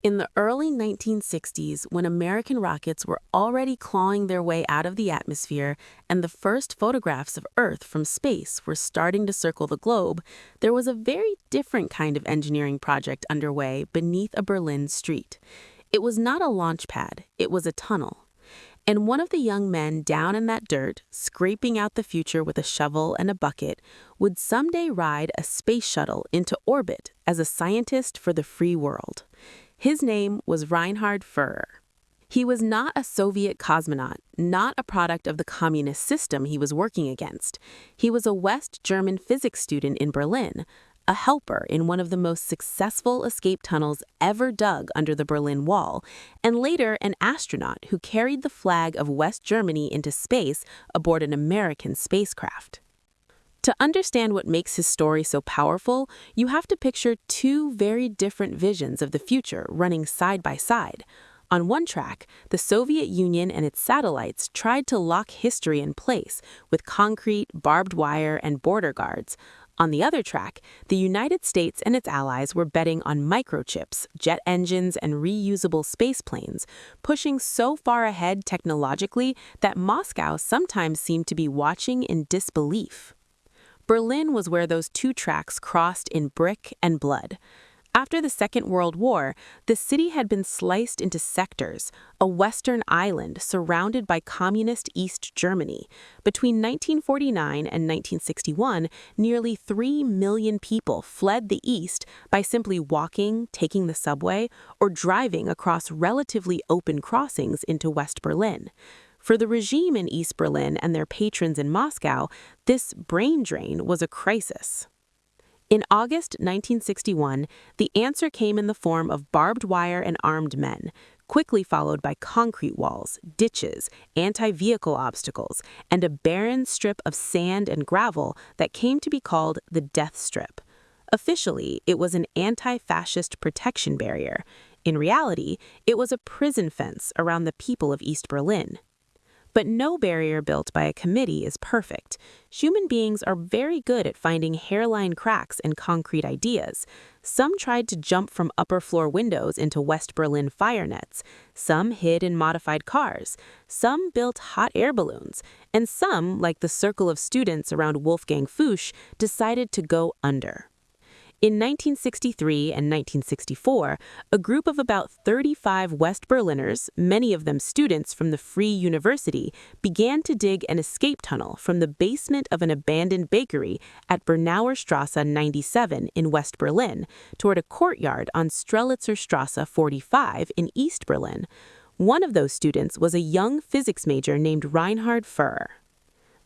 In the early 1960s, when American rockets were already clawing their way out of the atmosphere and the first photographs of Earth from space were starting to circle the globe, there was a very different kind of engineering project underway beneath a Berlin street. It was not a launch pad, it was a tunnel. And one of the young men down in that dirt, scraping out the future with a shovel and a bucket, would someday ride a space shuttle into orbit as a scientist for the free world. His name was Reinhard Furrer. He was not a Soviet cosmonaut, not a product of the communist system he was working against. He was a West German physics student in Berlin, a helper in one of the most successful escape tunnels ever dug under the Berlin Wall, and later an astronaut who carried the flag of West Germany into space aboard an American spacecraft. To understand what makes his story so powerful, you have to picture two very different visions of the future running side by side. On one track, the Soviet Union and its satellites tried to lock history in place with concrete, barbed wire, and border guards. On the other track, the United States and its allies were betting on microchips, jet engines, and reusable spaceplanes, pushing so far ahead technologically that Moscow sometimes seemed to be watching in disbelief. Berlin was where those two tracks crossed in brick and blood. After the Second World War, the city had been sliced into sectors, a western island surrounded by communist East Germany. Between 1949 and 1961, nearly 3 million people fled the east by simply walking, taking the subway, or driving across relatively open crossings into West Berlin. For the regime in East Berlin and their patrons in Moscow, this brain drain was a crisis. In August 1961, the answer came in the form of barbed wire and armed men, quickly followed by concrete walls, ditches, anti-vehicle obstacles, and a barren strip of sand and gravel that came to be called the Death Strip. Officially, it was an anti-fascist protection barrier. In reality, it was a prison fence around the people of East Berlin. But no barrier built by a committee is perfect. Human beings are very good at finding hairline cracks in concrete ideas. Some tried to jump from upper floor windows into West Berlin fire nets. Some hid in modified cars. Some built hot air balloons. And some, like the circle of students around Wolfgang Fuchs, decided to go under. In 1963 and 1964, a group of about 35 West Berliners, many of them students from the Free University, began to dig an escape tunnel from the basement of an abandoned bakery at Bernauer Straße 97 in West Berlin toward a courtyard on Strelitzer Straße 45 in East Berlin. One of those students was a young physics major named Reinhard Furrer.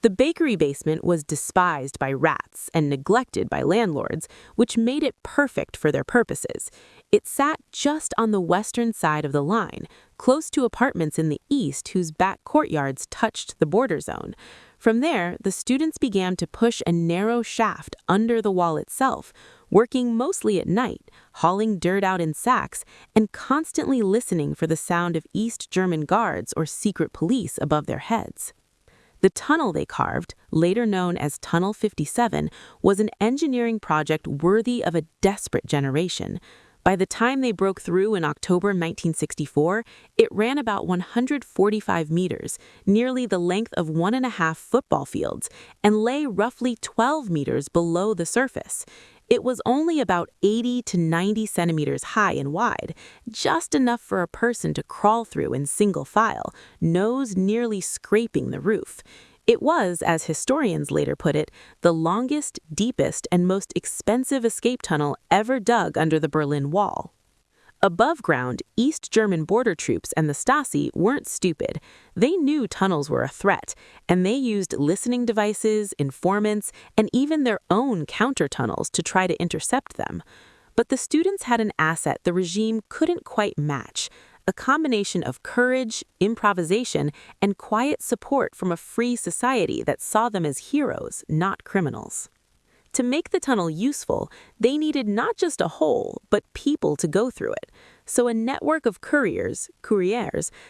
The bakery basement was despised by rats and neglected by landlords, which made it perfect for their purposes. It sat just on the western side of the line, close to apartments in the east whose back courtyards touched the border zone. From there, the students began to push a narrow shaft under the wall itself, working mostly at night, hauling dirt out in sacks, and constantly listening for the sound of East German guards or secret police above their heads. The tunnel they carved, later known as Tunnel 57, was an engineering project worthy of a desperate generation. By the time they broke through in October 1964, it ran about 145 meters, nearly the length of 1.5 football fields, and lay roughly 12 meters below the surface. It was only about 80 to 90 centimeters high and wide, just enough for a person to crawl through in single file, nose nearly scraping the roof. It was, as historians later put it, the longest, deepest, and most expensive escape tunnel ever dug under the Berlin Wall. Above ground, East German border troops and the Stasi weren't stupid. They knew tunnels were a threat, and they used listening devices, informants, and even their own counter-tunnels to try to intercept them. But the students had an asset the regime couldn't quite match: a combination of courage, improvisation, and quiet support from a free society that saw them as heroes, not criminals. To make the tunnel useful, they needed not just a hole, but people to go through it. So a network of couriers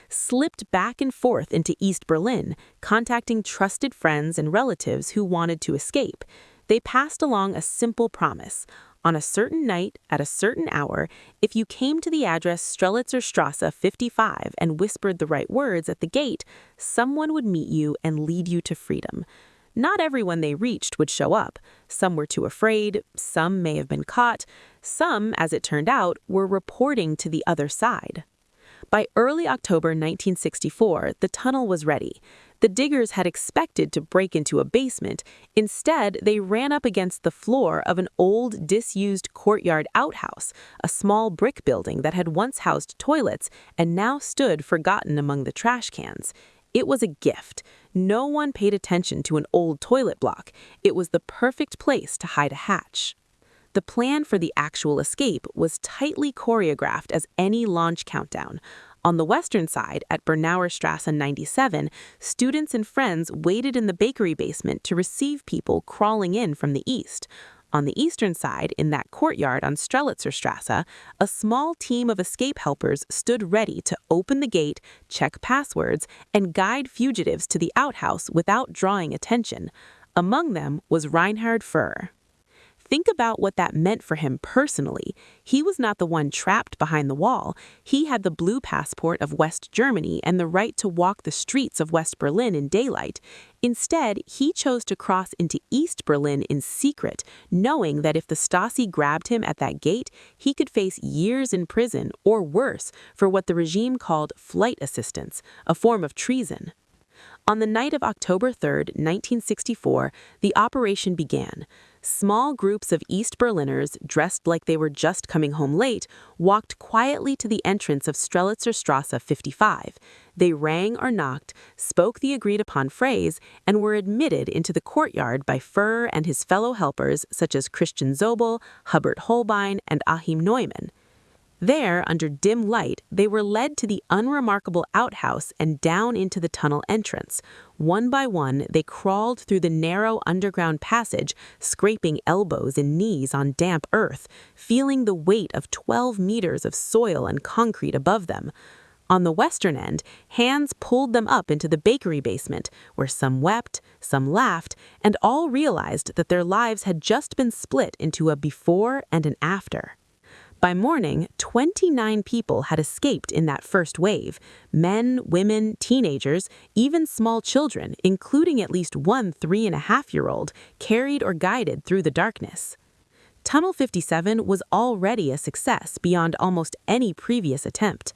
slipped back and forth into East Berlin, contacting trusted friends and relatives who wanted to escape. They passed along a simple promise: On a certain night, at a certain hour, if you came to the address Strelitzer Strasse 55 and whispered the right words at the gate, someone would meet you and lead you to freedom. Not everyone they reached would show up. Some were too afraid, some may have been caught, some, as it turned out, were reporting to the other side. By early October 1964, the tunnel was ready. The diggers had expected to break into a basement. Instead, they ran up against the floor of an old, disused courtyard outhouse, a small brick building that had once housed toilets and now stood forgotten among the trash cans. It was a gift. No one paid attention to an old toilet block. It was the perfect place to hide a hatch. The plan for the actual escape was tightly choreographed as any launch countdown. On the western side, at Bernauer Strasse 97, students and friends waited in the bakery basement to receive people crawling in from the east. On the eastern side, in that courtyard on Strelitzer Strasse, a small team of escape helpers stood ready to open the gate, check passwords, and guide fugitives to the outhouse without drawing attention. Among them was Reinhard Furrer. Think about what that meant for him personally. He was not the one trapped behind the wall. He had the blue passport of West Germany and the right to walk the streets of West Berlin in daylight. Instead, he chose to cross into East Berlin in secret, knowing that if the Stasi grabbed him at that gate, he could face years in prison or worse for what the regime called flight assistance, a form of treason. On the night of October 3, 1964, the operation began. Small groups of East Berliners, dressed like they were just coming home late, walked quietly to the entrance of Strelitzer Strasse 55. They rang or knocked, spoke the agreed-upon phrase, and were admitted into the courtyard by Furrer and his fellow helpers such as Christian Zobel, Hubert Holbein, and Achim Neumann. There, under dim light, they were led to the unremarkable outhouse and down into the tunnel entrance. One by one, they crawled through the narrow underground passage, scraping elbows and knees on damp earth, feeling the weight of 12 meters of soil and concrete above them. On the western end, hands pulled them up into the bakery basement, where some wept, some laughed, and all realized that their lives had just been split into a before and an after. By morning, 29 people had escaped in that first wave. Men, women, teenagers, even small children, including at least one 3.5-year-old, carried or guided through the darkness. Tunnel 57 was already a success beyond almost any previous attempt.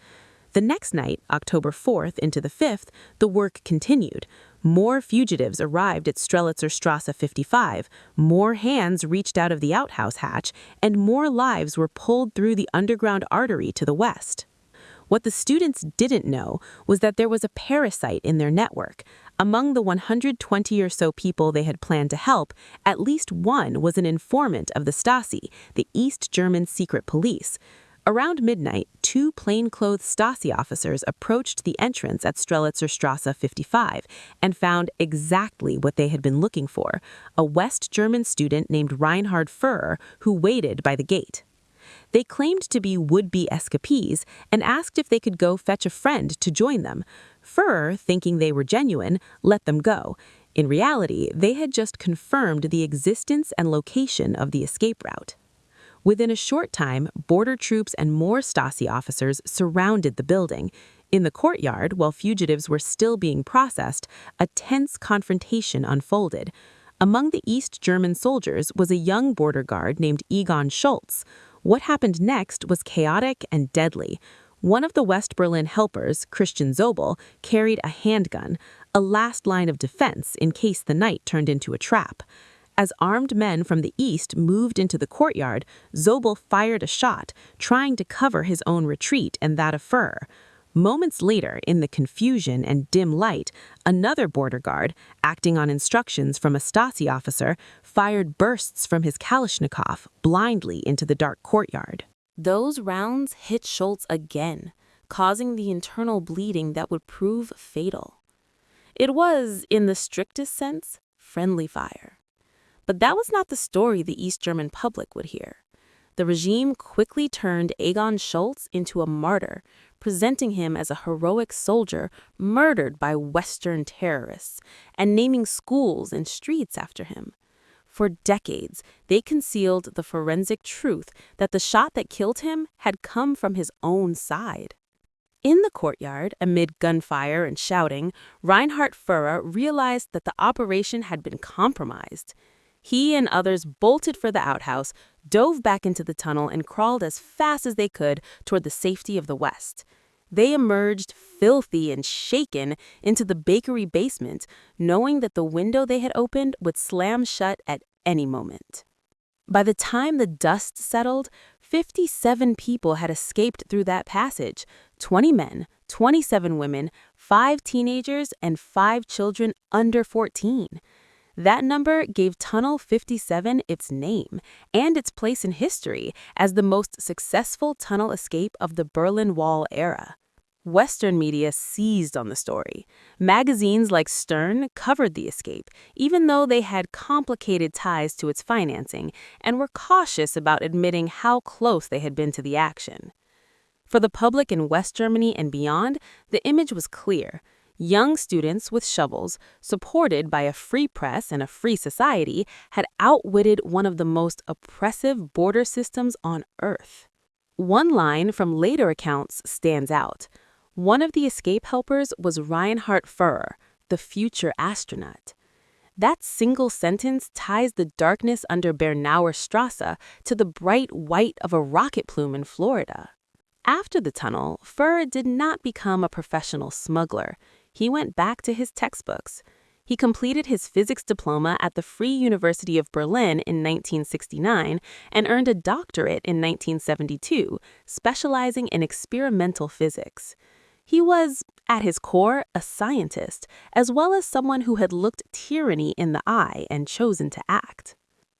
The next night, October 4th into the 5th, the work continued. More fugitives arrived at Strelitzer Strasse 55, more hands reached out of the outhouse hatch, and more lives were pulled through the underground artery to the west. What the students didn't know was that there was a parasite in their network. Among the 120 or so people they had planned to help, at least one was an informant of the Stasi, the East German secret police. Around midnight, 2 plainclothes Stasi officers approached the entrance at Strelitzer Strasse 55 and found exactly what they had been looking for, a West German student named Reinhard Furrer who waited by the gate. They claimed to be would-be escapees and asked if they could go fetch a friend to join them. Furrer, thinking they were genuine, let them go. In reality, they had just confirmed the existence and location of the escape route. Within a short time, border troops and more Stasi officers surrounded the building. In the courtyard, while fugitives were still being processed, a tense confrontation unfolded. Among the East German soldiers was a young border guard named Egon Schultz. What happened next was chaotic and deadly. One of the West Berlin helpers, Christian Zobel, carried a handgun, a last line of defense in case the night turned into a trap. As armed men from the east moved into the courtyard, Zobel fired a shot, trying to cover his own retreat and that of Furrer. Moments later, in the confusion and dim light, another border guard, acting on instructions from a Stasi officer, fired bursts from his Kalashnikov blindly into the dark courtyard. Those rounds hit Schultz again, causing the internal bleeding that would prove fatal. It was, in the strictest sense, friendly fire. But that was not the story the East German public would hear. The regime quickly turned Egon Schultz into a martyr, presenting him as a heroic soldier murdered by Western terrorists, and naming schools and streets after him. For decades, they concealed the forensic truth that the shot that killed him had come from his own side. In the courtyard, amid gunfire and shouting, Reinhard Furrer realized that the operation had been compromised. He and others bolted for the outhouse, dove back into the tunnel, and crawled as fast as they could toward the safety of the West. They emerged, filthy and shaken, into the bakery basement, knowing that the window they had opened would slam shut at any moment. By the time the dust settled, 57 people had escaped through that passage: 20 men, 27 women, 5 teenagers, and 5 children under 14. That number gave Tunnel 57 its name and its place in history as the most successful tunnel escape of the Berlin Wall era. Western media seized on the story. Magazines like Stern covered the escape, even though they had complicated ties to its financing and were cautious about admitting how close they had been to the action. For the public in West Germany and beyond, the image was clear. Young students with shovels, supported by a free press and a free society, had outwitted one of the most oppressive border systems on Earth. One line from later accounts stands out. One of the escape helpers was Reinhard Furrer, the future astronaut. That single sentence ties the darkness under Bernauer Strasse to the bright white of a rocket plume in Florida. After the tunnel, Furrer did not become a professional smuggler. He went back to his textbooks. He completed his physics diploma at the Free University of Berlin in 1969 and earned a doctorate in 1972, specializing in experimental physics. He was, at his core, a scientist, as well as someone who had looked tyranny in the eye and chosen to act.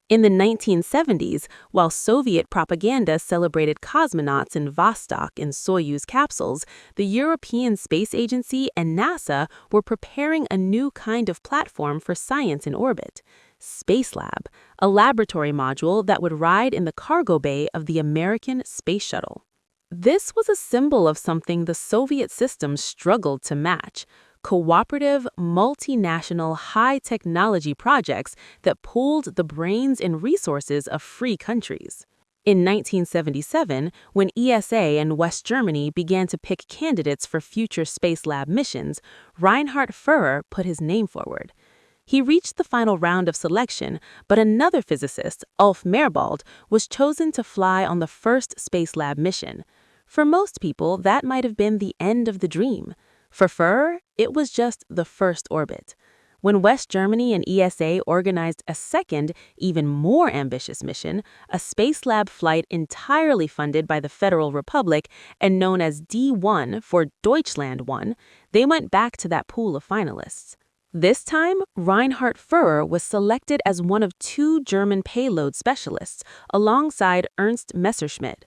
In the 1970s, while Soviet propaganda celebrated cosmonauts in Vostok and Soyuz capsules, the European Space Agency and NASA were preparing a new kind of platform for science in orbit: Spacelab, a laboratory module that would ride in the cargo bay of the American Space Shuttle. This was a symbol of something the Soviet system struggled to match: cooperative, multinational, high-technology projects that pooled the brains and resources of free countries. In 1977, when ESA and West Germany began to pick candidates for future Spacelab missions, Reinhard Furrer put his name forward. He reached the final round of selection, but another physicist, Ulf Merbold, was chosen to fly on the first Spacelab mission. For most people, that might have been the end of the dream. For Furrer, it was just the first orbit. When West Germany and ESA organized a second, even more ambitious mission, a Spacelab flight entirely funded by the Federal Republic and known as D1 for Deutschland 1, they went back to that pool of finalists. This time, Reinhard Furrer was selected as one of 2 German payload specialists, alongside Ernst Messerschmitt.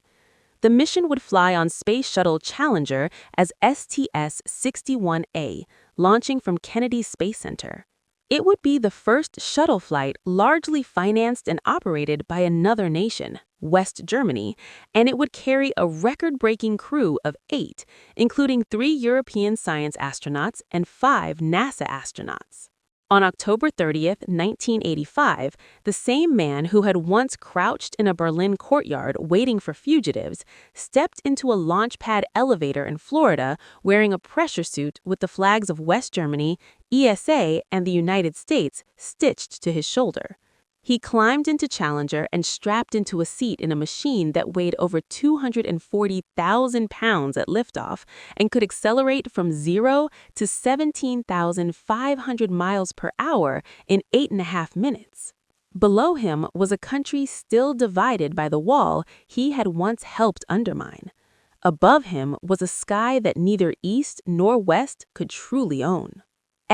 The mission would fly on Space Shuttle Challenger as STS-61A, launching from Kennedy Space Center. It would be the first shuttle flight largely financed and operated by another nation, West Germany, and it would carry a record-breaking crew of 8, including 3 European science astronauts and 5 NASA astronauts. On October 30th, 1985, the same man who had once crouched in a Berlin courtyard waiting for fugitives stepped into a launch pad elevator in Florida wearing a pressure suit with the flags of West Germany, ESA, and the United States stitched to his shoulder. He climbed into Challenger and strapped into a seat in a machine that weighed over 240,000 pounds at liftoff and could accelerate from 0 to 17,500 miles per hour in 8.5 minutes. Below him was a country still divided by the wall he had once helped undermine. Above him was a sky that neither East nor West could truly own.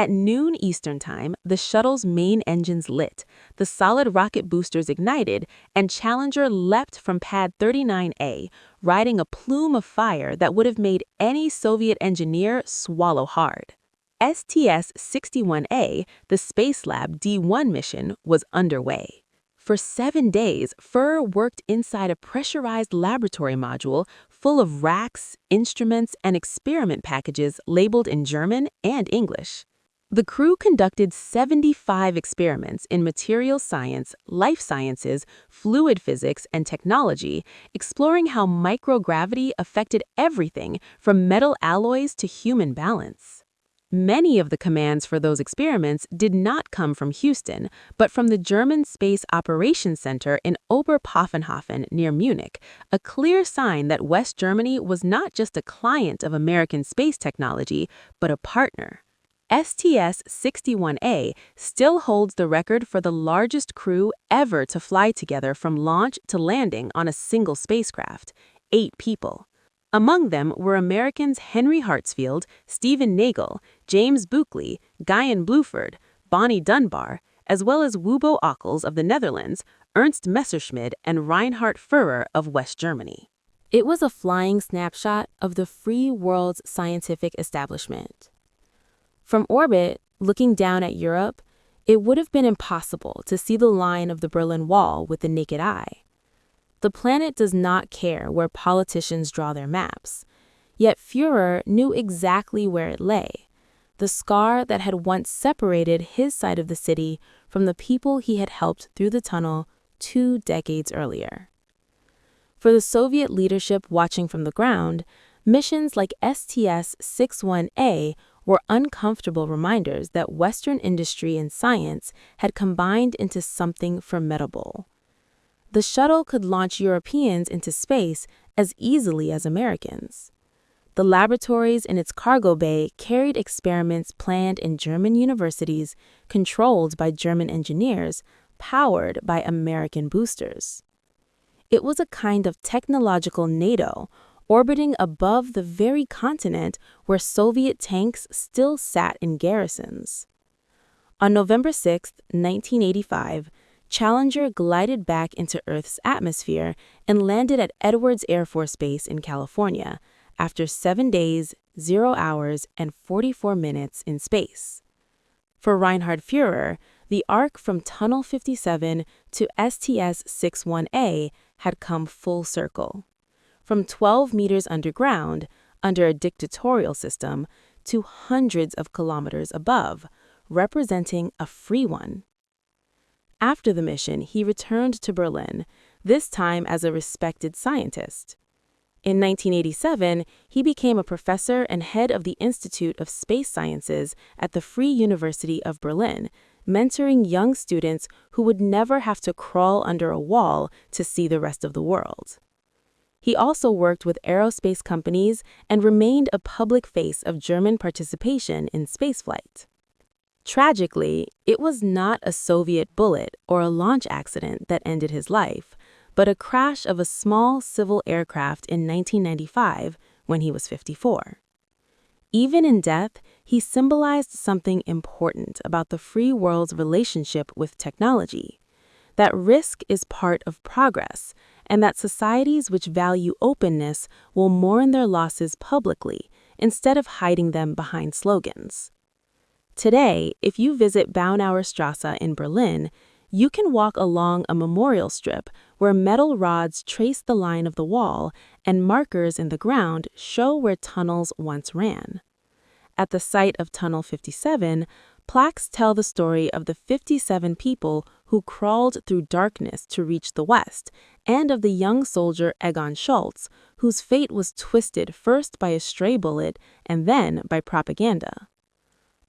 At noon Eastern Time, the shuttle's main engines lit, the solid rocket boosters ignited, and Challenger leapt from Pad 39A, riding a plume of fire that would have made any Soviet engineer swallow hard. STS-61A, the Spacelab D1 mission, was underway. For 7 days, Furrer worked inside a pressurized laboratory module full of racks, instruments, and experiment packages labeled in German and English. The crew conducted 75 experiments in material science, life sciences, fluid physics, and technology, exploring how microgravity affected everything from metal alloys to human balance. Many of the commands for those experiments did not come from Houston, but from the German Space Operations Center in Oberpfaffenhofen near Munich, a clear sign that West Germany was not just a client of American space technology, but a partner. STS-61A still holds the record for the largest crew ever to fly together from launch to landing on a single spacecraft, 8 people. Among them were Americans Henry Hartsfield, Stephen Nagel, James Buckley, Guyan Bluford, Bonnie Dunbar, as well as Wubbo Ockels of the Netherlands, Ernst Messerschmidt, and Reinhard Furrer of West Germany. It was a flying snapshot of the free world's scientific establishment. From orbit, looking down at Europe, it would have been impossible to see the line of the Berlin Wall with the naked eye. The planet does not care where politicians draw their maps. Yet Furrer knew exactly where it lay, the scar that had once separated his side of the city from the people he had helped through the tunnel 2 decades earlier. For the Soviet leadership watching from the ground, missions like STS-61A were uncomfortable reminders that Western industry and science had combined into something formidable. The shuttle could launch Europeans into space as easily as Americans. The laboratories in its cargo bay carried experiments planned in German universities, controlled by German engineers, powered by American boosters. It was a kind of technological NATO, orbiting above the very continent where Soviet tanks still sat in garrisons. On November 6, 1985, Challenger glided back into Earth's atmosphere and landed at Edwards Air Force Base in California after 7 days, 0 hours, and 44 minutes in space. For Reinhard Furrer, the arc from Tunnel 57 to STS-61A had come full circle. From 12 meters underground, under a dictatorial system, to hundreds of kilometers above, representing a free one. After the mission, he returned to Berlin, this time as a respected scientist. In 1987, he became a professor and head of the Institute of Space Sciences at the Free University of Berlin, mentoring young students who would never have to crawl under a wall to see the rest of the world. He also worked with aerospace companies and remained a public face of German participation in spaceflight. Tragically, it was not a Soviet bullet or a launch accident that ended his life, but a crash of a small civil aircraft in 1995 when he was 54. Even in death, he symbolized something important about the free world's relationship with technology, that risk is part of progress, and that societies which value openness will mourn their losses publicly instead of hiding them behind slogans. Today, if you visit Baunauer Straße in Berlin, you can walk along a memorial strip where metal rods trace the line of the wall and markers in the ground show where tunnels once ran. At the site of Tunnel 57, plaques tell the story of the 57 people who crawled through darkness to reach the west, and of the young soldier Egon Schultz, whose fate was twisted first by a stray bullet and then by propaganda.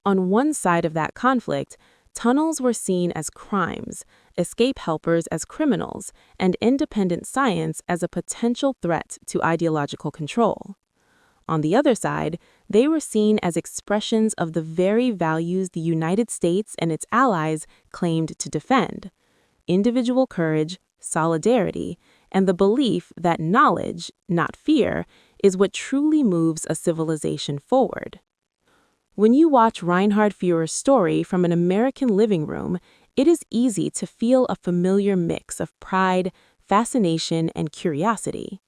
On one side of that conflict, tunnels were seen as crimes, escape helpers as criminals, and independent science as a potential threat to ideological control. On the other side, they were seen as expressions of the very values the United States and its allies claimed to defend: individual courage, solidarity, and the belief that knowledge, not fear, is what truly moves a civilization forward. When you watch Reinhard Furrer's story from an American living room, it is easy to feel a familiar mix of pride, fascination, and curiosity.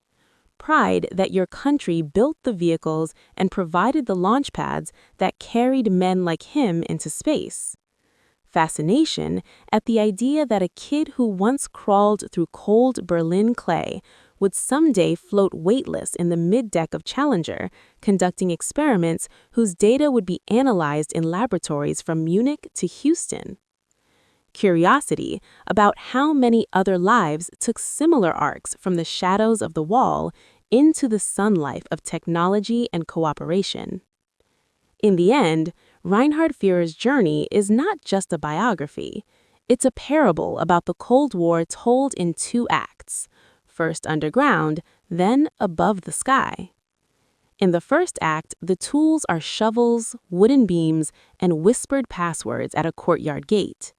Pride that your country built the vehicles and provided the launch pads that carried men like him into space. Fascination at the idea that a kid who once crawled through cold Berlin clay would someday float weightless in the mid-deck of Challenger, conducting experiments whose data would be analyzed in laboratories from Munich to Houston. Curiosity about how many other lives took similar arcs from the shadows of the wall into the sun life of technology and cooperation. In the end, Reinhard Furrer's journey is not just a biography. It's a parable about the Cold War told in 2 acts, first underground, then above the sky. In the first act, the tools are shovels, wooden beams, and whispered passwords at a courtyard gate.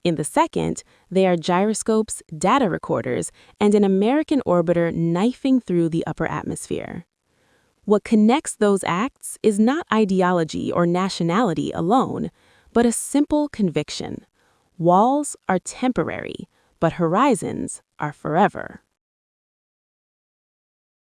In the second, they are gyroscopes, data recorders, and an American orbiter knifing through the upper atmosphere. What connects those acts is not ideology or nationality alone, but a simple conviction. Walls are temporary, but horizons are forever.